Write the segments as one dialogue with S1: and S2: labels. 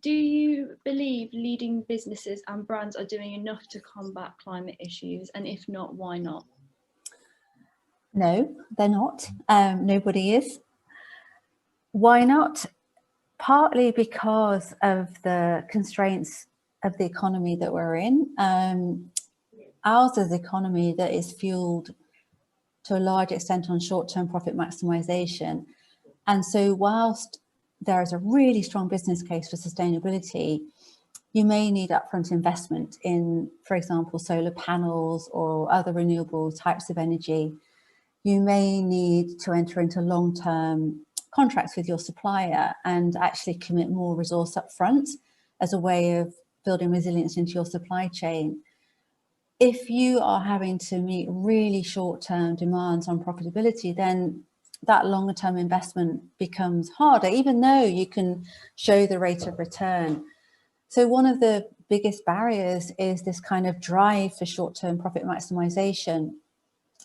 S1: do you believe leading businesses and brands are doing enough to combat climate issues? And if not, why not?
S2: No, they're not. Nobody is. Why not? Partly because of the constraints of the economy that we're in. Ours is an economy that is fueled to a large extent on short-term profit maximization. And so whilst there is a really strong business case for sustainability, you may need upfront investment in, for example, solar panels or other renewable types of energy. You may need to enter into long-term contracts with your supplier and actually commit more resource up front as a way of building resilience into your supply chain. If you are having to meet really short-term demands on profitability, then that longer term investment becomes harder, even though you can show the rate of return. So one of the biggest barriers is this kind of drive for short-term profit maximization,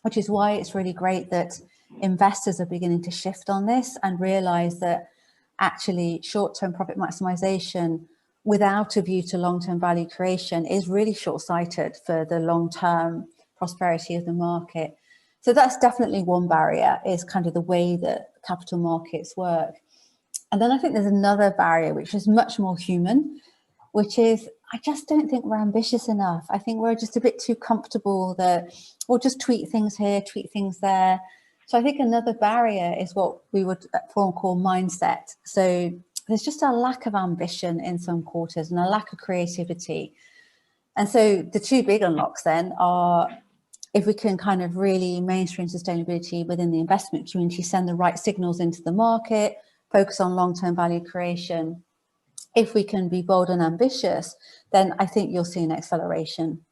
S2: which is why it's really great that investors are beginning to shift on this and realize that actually short-term profit maximization without a view to long-term value creation is really short-sighted for the long-term prosperity of the market. So that's definitely one barrier, is kind of the way that capital markets work. And then I think there's another barrier, which is much more human, which is I just don't think we're ambitious enough. I think we're just a bit too comfortable that we'll just tweak things here, tweak things there. So I think another barrier is what we would call mindset. So there's just a lack of ambition in some quarters and a lack of creativity. And so the two big unlocks then are, if we can kind of really mainstream sustainability within the investment community, send the right signals into the market, focus on long-term value creation. If we can be bold and ambitious, then I think you'll see an acceleration